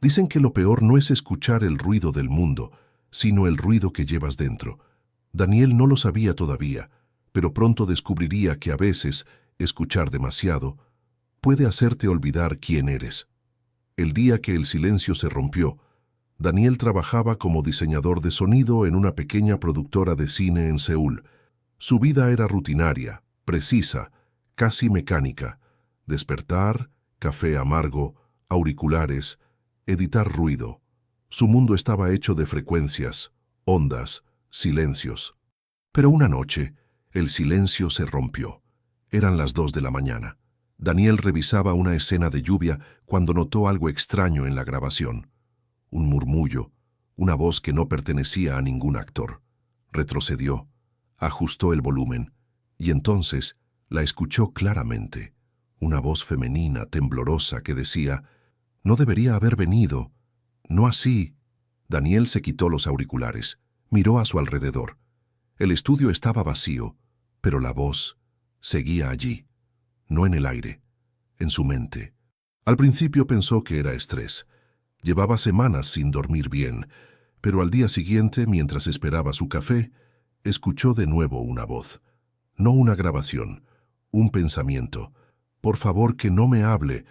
Dicen que lo peor no es escuchar el ruido del mundo, sino el ruido que llevas dentro. Daniel no lo sabía todavía, pero pronto descubriría que a veces escuchar demasiado puede hacerte olvidar quién eres. El día que el silencio se rompió, Daniel trabajaba como diseñador de sonido en una pequeña productora de cine en Seúl. Su vida era rutinaria, precisa, casi mecánica. Despertar, café amargo, auriculares, editar ruido. Su mundo estaba hecho de frecuencias, ondas, silencios. Pero una noche, el silencio se rompió. Eran las 2 de la mañana. Daniel revisaba una escena de lluvia cuando notó algo extraño en la grabación. Un murmullo, una voz que no pertenecía a ningún actor. Retrocedió, ajustó el volumen, y entonces la escuchó claramente. Una voz femenina, temblorosa, que decía: «No debería haber venido. No así». Daniel se quitó los auriculares, miró a su alrededor. El estudio estaba vacío, pero la voz seguía allí, no en el aire, en su mente. Al principio pensó que era estrés. Llevaba semanas sin dormir bien, pero al día siguiente, mientras esperaba su café, escuchó de nuevo una voz. No una grabación, un pensamiento. «Por favor, que no me hable.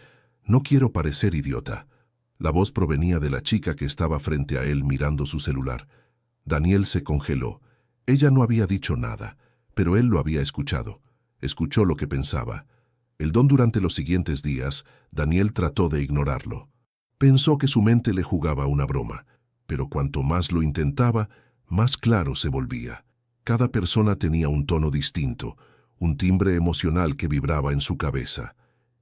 No quiero parecer idiota». La voz provenía de la chica que estaba frente a él mirando su celular. Daniel se congeló. Ella no había dicho nada, pero él lo había escuchado. Escuchó lo que pensaba. El don durante los siguientes días, Daniel trató de ignorarlo. Pensó que su mente le jugaba una broma, pero cuanto más lo intentaba, más claro se volvía. Cada persona tenía un tono distinto, un timbre emocional que vibraba en su cabeza.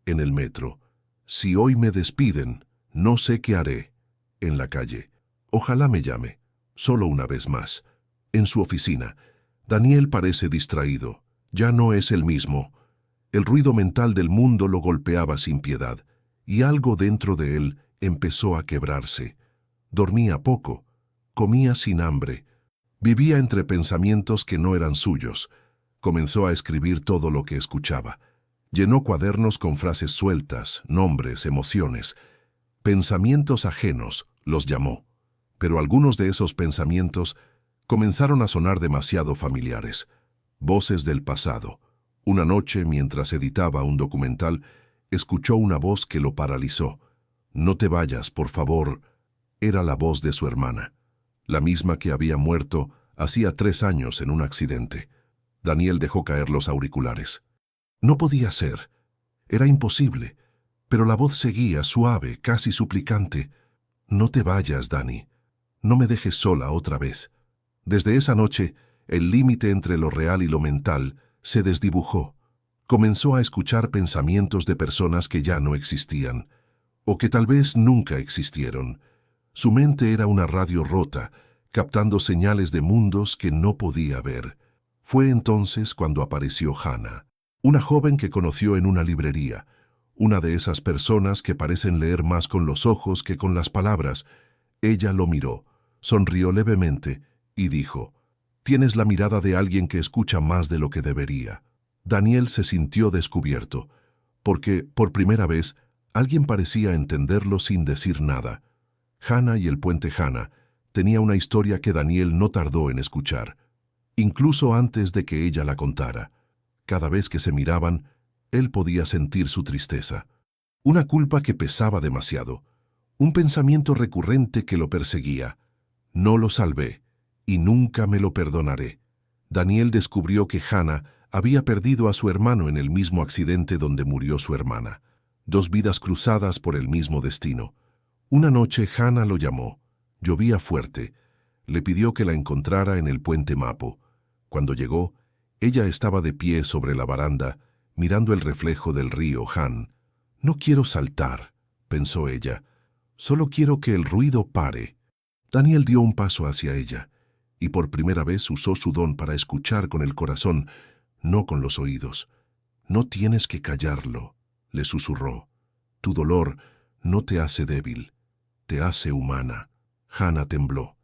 En el metro: «Si hoy me despiden, no sé qué haré». En la calle: «Ojalá me llame, solo una vez más». En su oficina: «Daniel parece distraído, ya no es el mismo». El ruido mental del mundo lo golpeaba sin piedad, y algo dentro de él empezó a quebrarse. Dormía poco, comía sin hambre, vivía entre pensamientos que no eran suyos. Comenzó a escribir todo lo que escuchaba. Llenó cuadernos con frases sueltas, nombres, emociones. Pensamientos ajenos, los llamó. Pero algunos de esos pensamientos comenzaron a sonar demasiado familiares. Voces del pasado. Una noche, mientras editaba un documental, escuchó una voz que lo paralizó. «No te vayas, por favor». Era la voz de su hermana, la misma que había muerto hacía 3 años en un accidente. Daniel dejó caer los auriculares. No podía ser. Era imposible. Pero la voz seguía, suave, casi suplicante. «No te vayas, Dani. No me dejes sola otra vez». Desde esa noche, el límite entre lo real y lo mental se desdibujó. Comenzó a escuchar pensamientos de personas que ya no existían, o que tal vez nunca existieron. Su mente era una radio rota, captando señales de mundos que no podía ver. Fue entonces cuando apareció Hannah, una joven que conoció en una librería, una de esas personas que parecen leer más con los ojos que con las palabras. Ella lo miró, sonrió levemente y dijo: «Tienes la mirada de alguien que escucha más de lo que debería». Daniel se sintió descubierto, porque, por primera vez, alguien parecía entenderlo sin decir nada. Hannah y el puente Hannah tenía una historia que Daniel no tardó en escuchar, incluso antes de que ella la contara. Cada vez que se miraban, él podía sentir su tristeza. Una culpa que pesaba demasiado, un pensamiento recurrente que lo perseguía. «No lo salvé, y nunca me lo perdonaré». Daniel descubrió que Hannah había perdido a su hermano en el mismo accidente donde murió su hermana. 2 vidas cruzadas por el mismo destino. Una noche Hannah lo llamó. Llovía fuerte. Le pidió que la encontrara en el puente Mapo. Cuando llegó, ella estaba de pie sobre la baranda, mirando el reflejo del río Han. «No quiero saltar», pensó ella. «Solo quiero que el ruido pare». Daniel dio un paso hacia ella, y por primera vez usó su don para escuchar con el corazón, no con los oídos. «No tienes que callarlo», le susurró. «Tu dolor no te hace débil, te hace humana». Hannah tembló.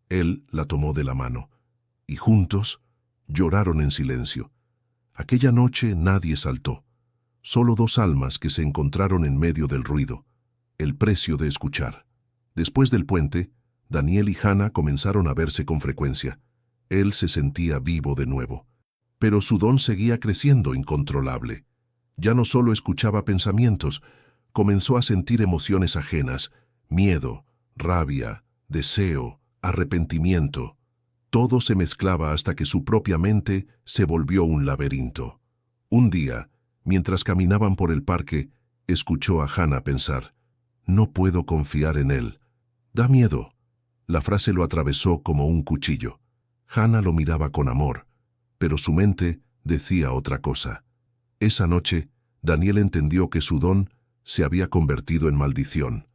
Él la tomó de la mano, y juntos lloraron en silencio. Aquella noche nadie saltó, solo 2 almas que se encontraron en medio del ruido. El precio de escuchar. Después del puente, Daniel y Hannah comenzaron a verse con frecuencia. Él se sentía vivo de nuevo. Pero su don seguía creciendo incontrolable. Ya no solo escuchaba pensamientos, comenzó a sentir emociones ajenas, miedo, rabia, deseo, arrepentimiento. Todo se mezclaba hasta que su propia mente se volvió un laberinto. Un día, mientras caminaban por el parque, escuchó a Hannah pensar: «No puedo confiar en él. Da miedo». La frase lo atravesó como un cuchillo. Hannah lo miraba con amor, pero su mente decía otra cosa. Esa noche, Daniel entendió que su don se había convertido en maldición.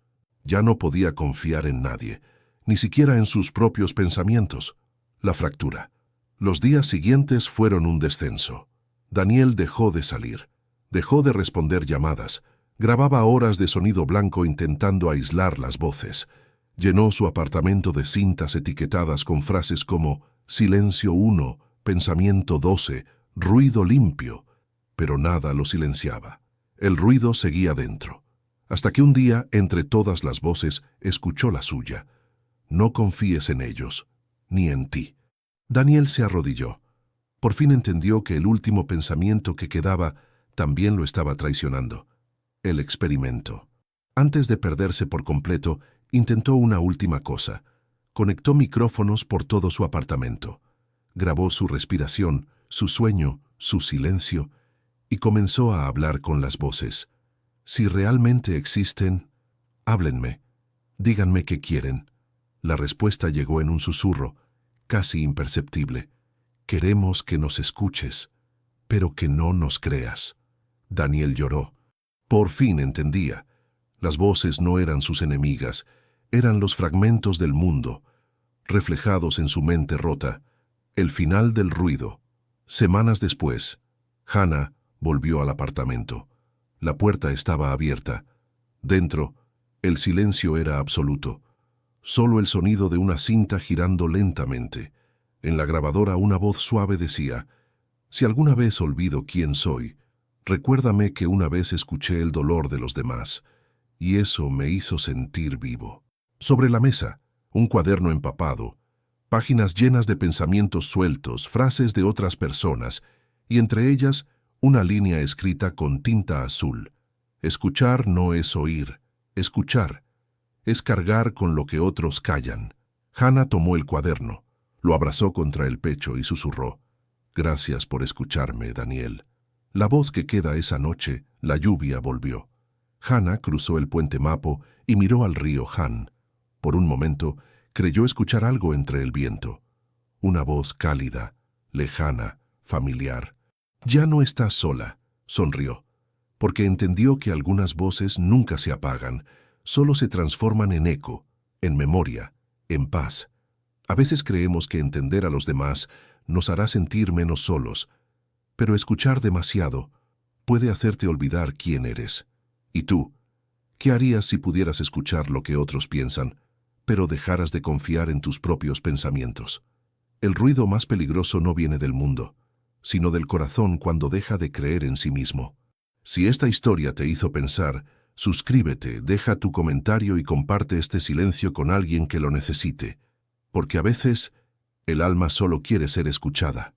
Ya no podía confiar en nadie, ni siquiera en sus propios pensamientos. La fractura. Los días siguientes fueron un descenso. Daniel dejó de salir, dejó de responder llamadas, grababa horas de sonido blanco intentando aislar las voces. Llenó su apartamento de cintas etiquetadas con frases como silencio 1, pensamiento 12, ruido limpio, pero nada lo silenciaba. El ruido seguía dentro, hasta que un día, entre todas las voces, escuchó la suya. No confíes en ellos, ni en ti. Daniel se arrodilló. Por fin entendió que el último pensamiento que quedaba también lo estaba traicionando. El experimento. Antes de perderse por completo, intentó una última cosa. Conectó micrófonos por todo su apartamento. Grabó su respiración, su sueño, su silencio, y comenzó a hablar con las voces. Si realmente existen, háblenme. Díganme qué quieren. La respuesta llegó en un susurro, casi imperceptible. Queremos que nos escuches, pero que no nos creas. Daniel lloró. Por fin entendía. Las voces no eran sus enemigas, eran los fragmentos del mundo, reflejados en su mente rota. El final del ruido. Semanas después, Hannah volvió al apartamento. La puerta estaba abierta. Dentro, el silencio era absoluto. Solo el sonido de una cinta girando lentamente. En la grabadora una voz suave decía: «Si alguna vez olvido quién soy, recuérdame que una vez escuché el dolor de los demás, y eso me hizo sentir vivo». Sobre la mesa, un cuaderno empapado, páginas llenas de pensamientos sueltos, frases de otras personas, y entre ellas una línea escrita con tinta azul. Escuchar no es oír, escuchar es cargar con lo que otros callan. Hannah tomó el cuaderno, lo abrazó contra el pecho y susurró: «Gracias por escucharme, Daniel». La voz que queda esa noche, la lluvia volvió. Hannah cruzó el puente Mapo y miró al río Han. Por un momento, creyó escuchar algo entre el viento. Una voz cálida, lejana, familiar. «Ya no estás sola», sonrió, porque entendió que algunas voces nunca se apagan, solo se transforman en eco, en memoria, en paz. A veces creemos que entender a los demás nos hará sentir menos solos, pero escuchar demasiado puede hacerte olvidar quién eres. ¿Y tú? ¿Qué harías si pudieras escuchar lo que otros piensan, pero dejaras de confiar en tus propios pensamientos? El ruido más peligroso no viene del mundo, sino del corazón cuando deja de creer en sí mismo. Si esta historia te hizo pensar, suscríbete, deja tu comentario y comparte este silencio con alguien que lo necesite, porque a veces el alma solo quiere ser escuchada.